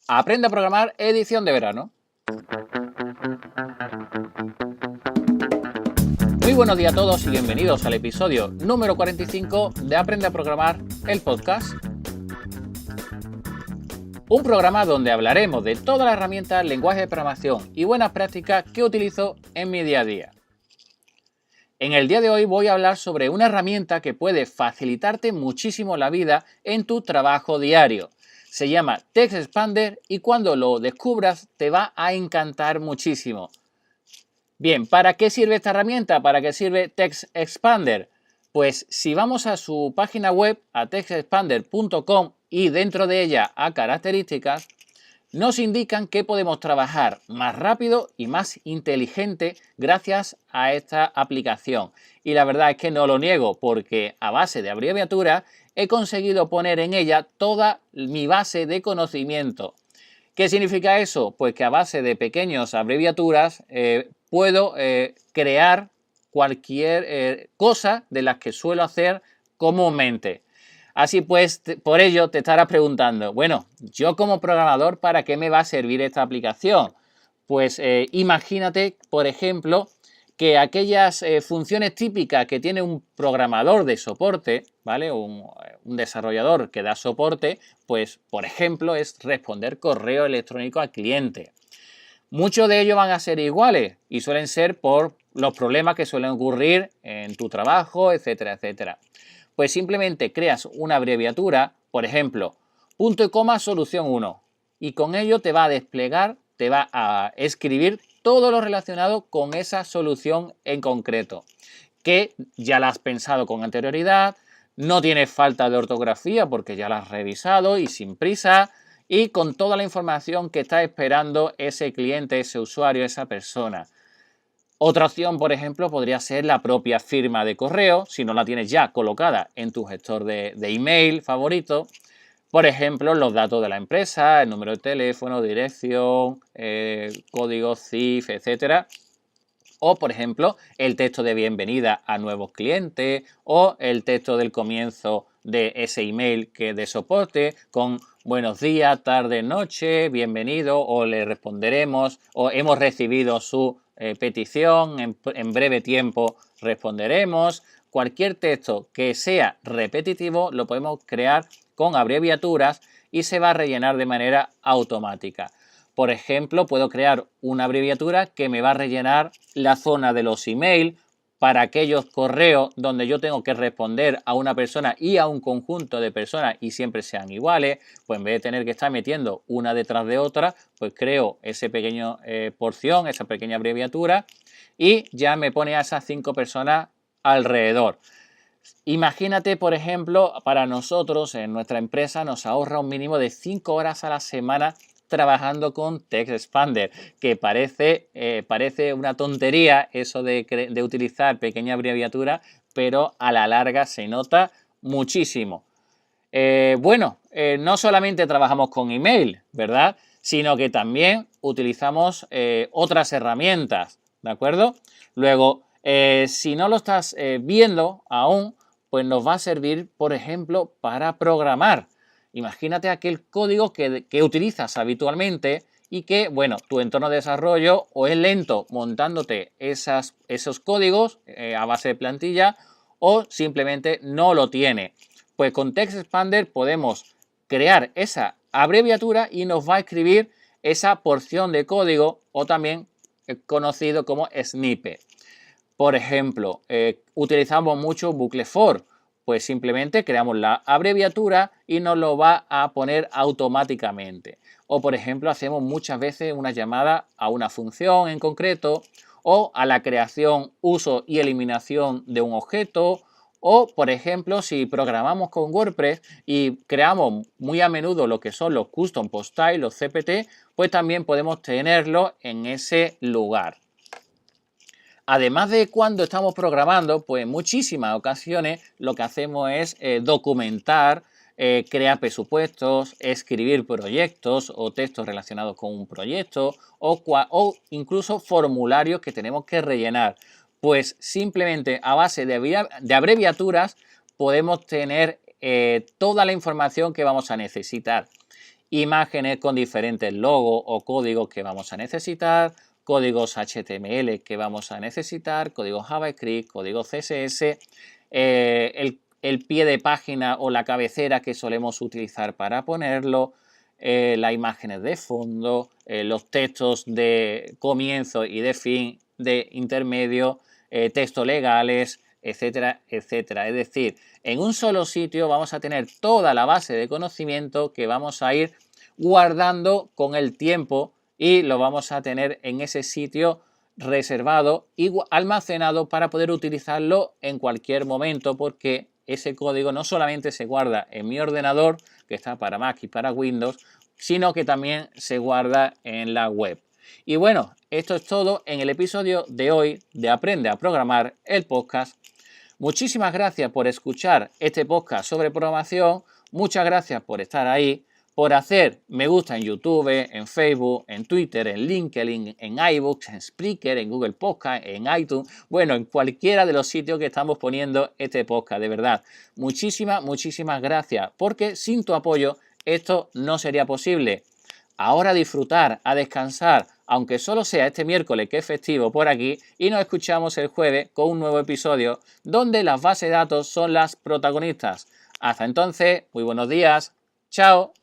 Aprende a programar edición de verano. Muy buenos días a todos y bienvenidos al episodio número 45 de Aprende a programar, el podcast. Un programa donde hablaremos de todas las herramientas, lenguajes de programación y buenas prácticas que utilizo en mi día a día. En el día de hoy voy a hablar sobre una herramienta que puede facilitarte muchísimo la vida en tu trabajo diario. Se llama TextExpander y cuando lo descubras te va a encantar muchísimo. Bien, ¿para qué sirve esta herramienta? ¿Para qué sirve TextExpander? Pues si vamos a su página web, a textexpander.com y dentro de ella a características, nos indican que podemos trabajar más rápido y más inteligente gracias a esta aplicación. Y la verdad es que no lo niego porque a base de abreviaturas he conseguido poner en ella toda mi base de conocimiento. ¿Qué significa eso? Pues que a base de pequeñas abreviaturas puedo crear cualquier cosa de las que suelo hacer comúnmente. Así pues, por ello te estarás preguntando, bueno, yo como programador, ¿para qué me va a servir esta aplicación? Pues imagínate, por ejemplo, que aquellas funciones típicas que tiene un programador de soporte, ¿vale? Un desarrollador que da soporte, pues, por ejemplo, es responder correo electrónico al cliente. Muchos de ellos van a ser iguales y suelen ser por los problemas que suelen ocurrir en tu trabajo, etcétera, etcétera. Pues simplemente creas una abreviatura, por ejemplo, punto y coma solución 1, y con ello te va a desplegar, te va a escribir todo lo relacionado con esa solución en concreto, que ya la has pensado con anterioridad, no tienes falta de ortografía porque ya la has revisado y sin prisa, y con toda la información que está esperando ese cliente, ese usuario, esa persona. Otra opción, por ejemplo, podría ser la propia firma de correo, si no la tienes ya colocada en tu gestor de email favorito. Por ejemplo, los datos de la empresa, el número de teléfono, dirección, código CIF, etcétera. O, por ejemplo, el texto de bienvenida a nuevos clientes o el texto del comienzo de ese email que de soporte con buenos días, tarde, noche, bienvenido o le responderemos o hemos recibido su petición, en breve tiempo responderemos. Cualquier texto que sea repetitivo lo podemos crear con abreviaturas y se va a rellenar de manera automática. Por ejemplo, puedo crear una abreviatura que me va a rellenar la zona de los emails para aquellos correos donde yo tengo que responder a una persona y a un conjunto de personas y siempre sean iguales. Pues en vez de tener que estar metiendo una detrás de otra, pues creo esa pequeña porción, esa pequeña abreviatura y ya me pone a esas 5 personas alrededor. Imagínate, por ejemplo, para nosotros en nuestra empresa nos ahorra un mínimo de 5 horas a la semana trabajando con TextExpander, que parece una tontería eso de utilizar pequeña abreviatura, pero a la larga se nota muchísimo. No solamente trabajamos con email, ¿verdad? Sino que también utilizamos otras herramientas, ¿de acuerdo? Luego, si no lo estás viendo aún, pues nos va a servir, por ejemplo, para programar. Imagínate aquel código que utilizas habitualmente y que, bueno, tu entorno de desarrollo o es lento montándote esos códigos a base de plantilla o simplemente no lo tiene. Pues con TextExpander podemos crear esa abreviatura y nos va a escribir esa porción de código o también conocido como snippet. Por ejemplo, utilizamos mucho bucle for, pues simplemente creamos la abreviatura y nos lo va a poner automáticamente. O por ejemplo, hacemos muchas veces una llamada a una función en concreto o a la creación, uso y eliminación de un objeto. O, por ejemplo, si programamos con WordPress y creamos muy a menudo lo que son los custom post style, los CPT, pues también podemos tenerlo en ese lugar. Además de cuando estamos programando, pues en muchísimas ocasiones lo que hacemos es documentar, crear presupuestos, escribir proyectos o textos relacionados con un proyecto o incluso formularios que tenemos que rellenar. Pues simplemente a base de abreviaturas podemos tener toda la información que vamos a necesitar. imágenes con diferentes logos o códigos que vamos a necesitar, códigos HTML que vamos a necesitar, código JavaScript, código CSS, el pie de página o la cabecera que solemos utilizar para ponerlo, las imágenes de fondo, los textos de comienzo y de fin, de intermedio, textos legales, etcétera, etcétera. Es decir, en un solo sitio vamos a tener toda la base de conocimiento que vamos a ir guardando con el tiempo y lo vamos a tener en ese sitio reservado y almacenado para poder utilizarlo en cualquier momento, porque ese código no solamente se guarda en mi ordenador, que está para Mac y para Windows, sino que también se guarda en la web. Y bueno, esto es todo en el episodio de hoy de Aprende a Programar, el podcast. Muchísimas gracias por escuchar este podcast sobre programación. Muchas gracias por estar ahí, por hacer me gusta en YouTube, en Facebook, en Twitter, en LinkedIn, en iBooks, en Spreaker, en Google Podcast, en iTunes, bueno, en cualquiera de los sitios que estamos poniendo este podcast, de verdad. Muchísimas gracias, porque sin tu apoyo esto no sería posible. Ahora a disfrutar, a descansar, aunque solo sea este miércoles que es festivo por aquí, y nos escuchamos el jueves con un nuevo episodio donde las bases de datos son las protagonistas. Hasta entonces, muy buenos días. Chao.